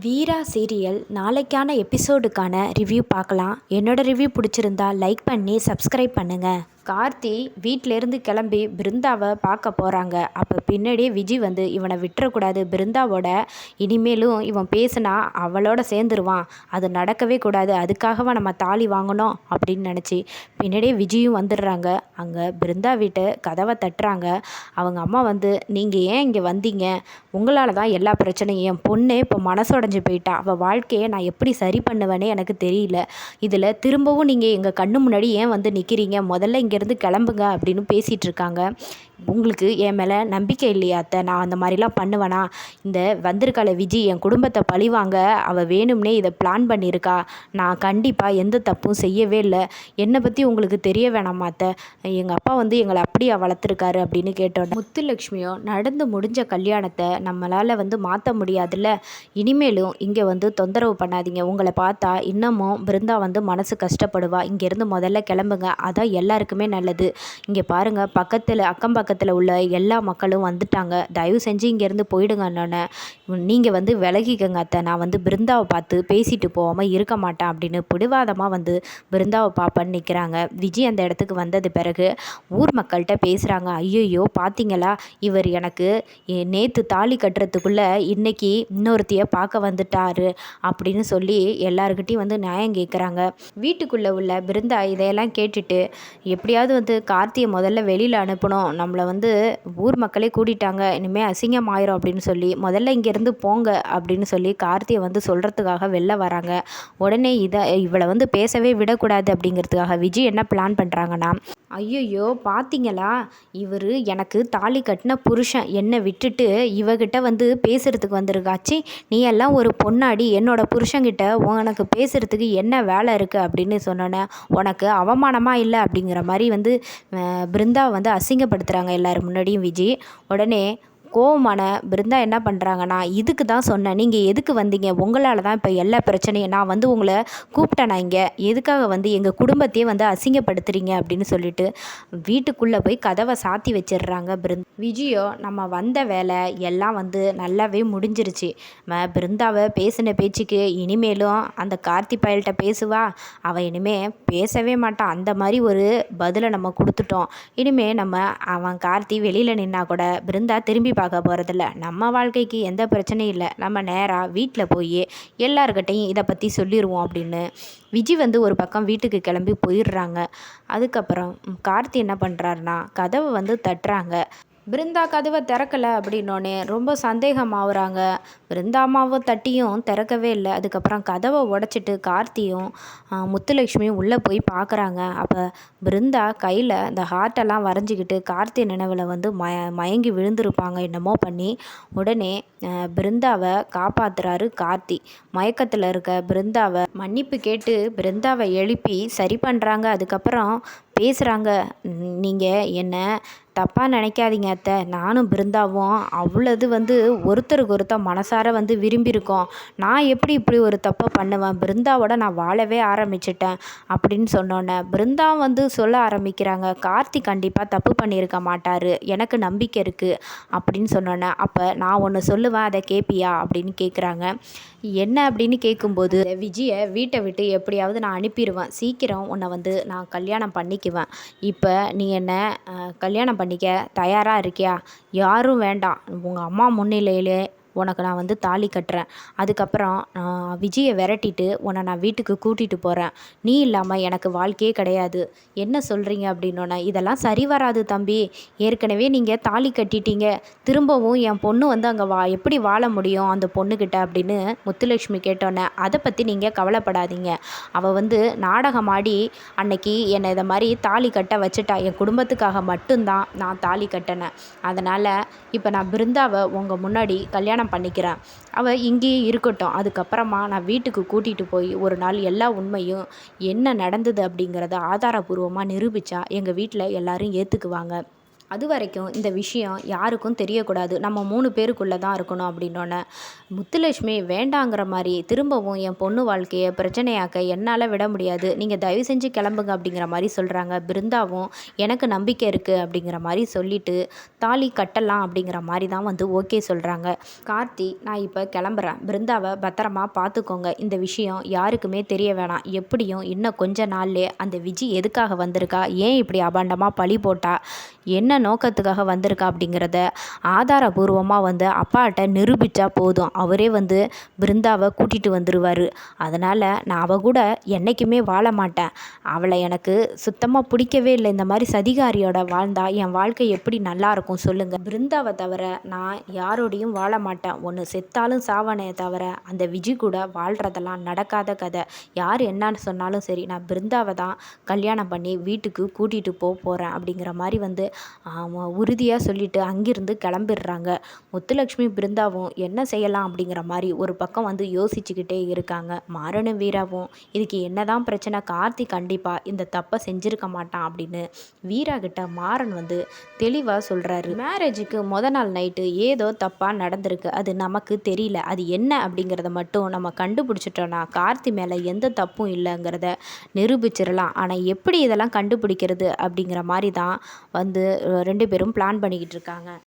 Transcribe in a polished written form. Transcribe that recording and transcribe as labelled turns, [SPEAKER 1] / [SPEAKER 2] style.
[SPEAKER 1] வீரா serial நாளைக்கான எபிசோடுக்கான review பார்க்கலாம். என்னோட ரிவ்யூ பிடிச்சிருந்தா லைக் பண்ணி சப்ஸ்கிரைப் பண்ணுங்கள். கார்த்தி வீட்டிலேருந்து கிளம்பி பிருந்தாவை பார்க்க போகிறாங்க. அப்போ பின்னாடியே விஜி வந்து இவனை விட்டுறக்கூடாது, பிருந்தாவோட இனிமேலும் இவன் பேசுனா அவளோட சேர்ந்துருவான், அது நடக்கவே கூடாது, அதுக்காகவா நம்ம தாலி வாங்கணும் அப்படின்னு நினச்சி பின்னாடியே விஜியும் வந்துடுறாங்க. அங்கே பிருந்தா வீட்டை கதவை தட்டுறாங்க. அவங்க அம்மா வந்து, நீங்கள் ஏன் இங்கே வந்தீங்க? உங்களால் தான் எல்லா பிரச்சனையும், என் பொண்ணே இப்போ மனசுடைஞ்சு போயிட்டா, அவள் வாழ்க்கையை நான் எப்படி சரி பண்ணுவேனே எனக்கு தெரியல, இதில் திரும்பவும் நீங்கள் எங்கள் கண்ணு முன்னாடி ஏன் வந்து நிற்கிறீங்க, முதல்ல இங்கேருந்து கிளம்புங்க அப்படின்னு பேசிகிட்டு இருக்காங்க. உங்களுக்கு என் மேலே நம்பிக்கை இல்லையா அத்தை? நான் அந்த மாதிரிலாம் பண்ணுவேனா? இந்த வந்திருக்காள விஜி என் குடும்பத்தை பழிவாங்க அவள் வேணும்னே இதை பிளான் பண்ணியிருக்கா. நான் கண்டிப்பாக எந்த தப்பும் செய்யவே இல்லை. என்னை பற்றி உங்களுக்கு தெரிய வேணாமா அத்தை? எங்கள் அப்பா வந்து எங்களை அப்படியே வளர்த்துருக்காரு அப்படின்னு கேட்டோன்னே முத்துலக்ஷ்மியோ, நடந்து முடிஞ்ச கல்யாணத்தை நம்மளால் வந்து மாற்ற முடியாதுல்ல, இனிமேலும் இங்கே வந்து தொந்தரவு பண்ணாதீங்க, உங்களை பார்த்தா இன்னமும் பிருந்தா வந்து மனசு கஷ்டப்படுவா, இங்கேருந்து முதல்ல கிளம்புங்க, அதான் எல்லாருக்குமே நல்லது. இங்கே பாருங்கள், அக்கம் பக்கத்தில் உள்ள எல்லா மக்களும் வந்துட்டாங்க, தயவு செஞ்சு இங்கேருந்து போயிடுங்கன்னொன்னே, நீங்கள் வந்து விலகிக்கங்க அத்தை, நான் வந்து பிருந்தாவை பார்த்து பேசிட்டு போகாமல் இருக்க மாட்டேன் அப்படின்னு பிடிவாதமாக வந்து பிருந்தாவை பார்ப்பேன்னு நிற்கிறாங்க. விஜய் அந்த இடத்துக்கு வந்தது பிறகு ஊர் மக்கள்கிட்ட பேசுகிறாங்க. ஐயோ பார்த்தீங்களா, இவர் எனக்கு நேற்று தாலி கட்டுறதுக்குள்ளே இன்னைக்கு இன்னொருத்தையை பார்க்க வந்துட்டாரு அப்படின்னு சொல்லி எல்லாருக்கிட்டையும் வந்து நியாயம் கேட்குறாங்க. வீட்டுக்குள்ளே உள்ள பிருந்தா இதையெல்லாம் கேட்டுட்டு, எப்படியாவது வந்து கார்த்தியை முதல்ல வெளியில் அனுப்பணும், நம்மளை வந்து ஊர் மக்களே கூட்டிட்டாங்க, இனிமேல் அசிங்கமாயிரும் அப்படின்னு சொல்லி முதல்ல இங்கேருந்து போங்க அப்படின்னு சொல்லி கார்த்தியை வந்து சொல்கிறதுக்காக வெளில வராங்க. உடனே இவளை வந்து பேசவே விடக்கூடாது அப்படிங்கிறதுக்காக விஜய் என்ன பிளான் பண்ணுறாங்கன்னா, ஐயையோ பார்த்தீங்களா, இவர் எனக்கு தாலி கட்டின புருஷன் என்னை விட்டுட்டு இவகிட்ட வந்து பேசுகிறதுக்கு வந்திருக்காச்சு, நீ எல்லாம் ஒரு பொண்ணாடி, என்னோட புருஷங்கிட்ட உனக்கு பேசுகிறதுக்கு என்ன வேலை இருக்குது அப்படின்னு சொன்னோன்னே, உனக்கு அவமானமாக இல்லை அப்படிங்கிற மாதிரி வந்து பிருந்தா வந்து அசிங்கப்படுத்துகிறாங்க எல்லாரும் முன்னாடியும் விஜய். உடனே கோவமான பிருந்தா என்ன பண்ணுறாங்கன்னா, இதுக்கு தான் சொன்னேன், நீங்கள் எதுக்கு வந்தீங்க, உங்களால் தான் இப்போ எல்லா பிரச்சனையும், நான் வந்து உங்களை கூப்பிட்டேன், இங்கே எதுக்காக வந்து எங்கள் குடும்பத்தையே வந்து அசிங்கப்படுத்துகிறீங்க அப்படின்னு சொல்லிட்டு வீட்டுக்குள்ளே போய் கதவை சாத்தி வச்சிடுறாங்க. விஜயோ, நம்ம வந்த வேலை எல்லாம் வந்து நல்லாவே முடிஞ்சிருச்சு, பிருந்தாவை பேசின பேச்சுக்கு இனிமேலும் அந்த கார்த்தி பயல்கிட்ட பேசுவா, அவன் இனிமேல் பேசவே மாட்டான், அந்த மாதிரி ஒரு பதிலை நம்ம கொடுத்துட்டோம், இனிமேல் நம்ம அவன் கார்த்தி வெளியில் நின்னா கூட பிருந்தா திரும்பி பார்க்க போகிறதில்ல, நம்ம வாழ்க்கைக்கு எந்த பிரச்சனையும் இல்லை, நம்ம நேராக வீட்டில் போய் எல்லாருக்கிட்டையும் இதை பற்றி சொல்லிடுவோம் அப்படின்னு விஜய் வந்து ஒரு பக்கம் வீட்டுக்கு கிளம்பி போயிடுறாங்க. அதுக்கப்புறம் கார்த்தி என்ன பண்ணுறாருனா, கதவை வந்து தட்டுறாங்க. பிருந்தா கதவை திறக்கலை அப்படின்னோடனே ரொம்ப சந்தேகமாகறாங்க. பிருந்தாமாவை தட்டியும் திறக்கவே இல்லை. அதுக்கப்புறம் கதவை உடச்சிட்டு கார்த்தியும் முத்துலட்சுமியும் உள்ளே போய் பார்க்குறாங்க. அப்போ பிருந்தா கையில் இந்த ஹார்ட்டெல்லாம் வரைஞ்சிக்கிட்டு கார்த்தி நினைவில் வந்து மயங்கி விழுந்திருப்பாங்க என்னமோ பண்ணி. உடனே பிருந்தாவை காப்பாற்றுறாரு கார்த்தி. மயக்கத்தில் இருக்க பிருந்தாவை மன்னிப்பு கேட்டு பிருந்தாவை எழுப்பி சரி பண்ணுறாங்க. அதுக்கப்புறம் பேசுகிறாங்க. நீங்கள் என்ன தப்பாக நினைக்காதீங்க அத்தை, நானும் பிருந்தாவும் அவ்வளவு வந்து ஒருத்தருக்கு ஒருத்தர் மனசார வந்து விரும்பியிருக்கோம், நான் எப்படி இப்படி ஒரு தப்பை பண்ணுவேன், பிருந்தாவோட நான் வாழவே ஆரம்பிச்சிட்டேன் அப்படின்னு சொன்னோன்னே பிருந்தா வந்து சொல்ல ஆரம்பிக்கிறாங்க, கார்த்தி கண்டிப்பாக தப்பு பண்ணியிருக்க மாட்டார், எனக்கு நம்பிக்கை இருக்குது அப்படின்னு சொன்னோன்னே, அப்போ நான் ஒன்று சொல்லுவேன் அதை கேட்பியா அப்படின்னு கேட்குறாங்க. என்ன அப்படின்னு கேட்கும்போது, விஜயை வீட்டை விட்டு எப்படியாவது நான் அனுப்பிடுவேன், சீக்கிரம் உன்னை வந்து நான் கல்யாணம் பண்ணிக்குவேன், இப்போ நீ என்ன கல்யாணம் பண்ணிக்க தயாராக இருக்கியா? யாரும் வேண்டாம், உங்கள் அம்மா முன்னிலையிலே உனக்கு நான் வந்து தாலி கட்டுறேன், அதுக்கப்புறம் விஜயை விரட்டிட்டு உன்னை நான் வீட்டுக்கு கூட்டிகிட்டு போகிறேன், நீ இல்லாமல் எனக்கு வாழ்க்கையே கிடையாது, என்ன சொல்கிறீங்க அப்படின்னோன்னே, இதெல்லாம் சரி வராது தம்பி, ஏற்கனவே நீங்கள் தாலி கட்டிட்டீங்க, திரும்பவும் என் பொண்ணு வந்து அங்கே எப்படி வாழ முடியும் அந்த பொண்ணுக்கிட்ட அப்படின்னு முத்துலட்சுமி கேட்டோன்னே, அதை பற்றி நீங்கள் கவலைப்படாதீங்க, அவள் வந்து நாடகமாடி அன்னைக்கு என்னை இதை மாதிரி தாலி கட்ட வச்சுட்டா, என் குடும்பத்துக்காக மட்டும்தான் நான் தாலி கட்டினேன், அதனால் இப்போ நான் பிருந்தாவை உங்கள் முன்னாடி கல்யாணம் பண்ணிக்கிறேன், அவள் இங்கேயே இருக்கட்டும், அதுக்கப்புறமா நான் வீட்டுக்கு கூட்டிகிட்டு போய் ஒரு நாள் எல்லா உண்மையும் என்ன நடந்தது அப்படிங்கிறத ஆதாரபூர்வமாக நிரூபித்தா எங்கள் வீட்டில் எல்லாரும் ஏற்றுக்குவாங்க, அது வரைக்கும் இந்த விஷயம் யாருக்கும் தெரியக்கூடாது, நம்ம 3 பேருக்குள்ளே தான் இருக்கணும் அப்படின்னோடனே முத்துலட்சுமி வேண்டாங்கிற மாதிரி திரும்பவும் என் பொண்ணு வாழ்க்கையை பிரச்சனையாக்க என்னால் விட முடியாது, நீங்கள் தயவு செஞ்சு கிளம்புங்க அப்படிங்கிற மாதிரி சொல்கிறாங்க. பிருந்தாவும் எனக்கு நம்பிக்கை இருக்குது அப்படிங்கிற மாதிரி சொல்லிட்டு தாலி கட்டலாம் அப்படிங்கிற மாதிரி தான் வந்து ஓகே சொல்கிறாங்க. கார்த்தி, நான் இப்போ கிளம்புறேன், பிருந்தாவை பத்திரமா பார்த்துக்கோங்க, இந்த விஷயம் யாருக்குமே தெரிய வேணாம், எப்படியும் இன்னும் கொஞ்ச நாள்லே அந்த விஜி எதுக்காக வந்திருக்கா, ஏன் இப்படி அபாண்டமாக பழி போட்டா, என்ன நோக்கத்துக்காக வந்திருக்கா அப்படிங்கிறத ஆதாரபூர்வமாக வந்து அப்பாட்ட நிரூபித்தா போதும், அவரே வந்து பிருந்தாவை கூட்டிகிட்டு வந்துடுவார். அதனால் நான் அவள் கூட என்றைக்குமே வாழ மாட்டேன், அவளை எனக்கு சுத்தமாக பிடிக்கவே இல்லை, இந்த மாதிரி சதிகாரியோட வாழ்ந்தா என் வாழ்க்கை எப்படி நல்லாயிருக்கும் சொல்லுங்கள். பிருந்தாவை தவிர நான் யாரோடையும் வாழ மாட்டேன், ஒன்று செத்தாலும் சாவனே தவிர அந்த விஜி கூட வாழ்கிறதெல்லாம் நடக்காத கதை, யார் என்னன்னு சொன்னாலும் சரி, நான் பிருந்தாவை தான் கல்யாணம் பண்ணி வீட்டுக்கு கூட்டிகிட்டு போகிறேன் அப்படிங்கிற மாதிரி வந்து உறுதியாக சொல்லிட்டு அங்கிருந்து கிளம்பிடுறாங்க. முத்துலட்சுமி பிருந்தாவும் என்ன செய்யலாம் அப்படிங்கிற மாதிரி ஒரு பக்கம் வந்து யோசிச்சுக்கிட்டே இருக்காங்க. மாறனும் வீராவும் இதுக்கு என்னதான் பிரச்சனை, கார்த்தி கண்டிப்பாக இந்த தப்பை செஞ்சுருக்க மாட்டான் அப்படின்னு வீரா கிட்ட மாறன் வந்து தெளிவாக சொல்கிறாரு. மேரேஜுக்கு நாள் நைட்டு ஏதோ தப்பாக நடந்திருக்கு, அது நமக்கு தெரியல, அது என்ன அப்படிங்கிறத மட்டும் நம்ம கண்டுபிடிச்சிட்டோன்னா கார்த்தி மேலே எந்த தப்பும் இல்லைங்கிறத நிரூபிச்சிடலாம். ஆனால் எப்படி இதெல்லாம் கண்டுபிடிக்கிறது அப்படிங்கிற மாதிரி தான் வந்து 2 பேரும் பிளான் பண்ணிக்கிட்டு இருக்காங்க.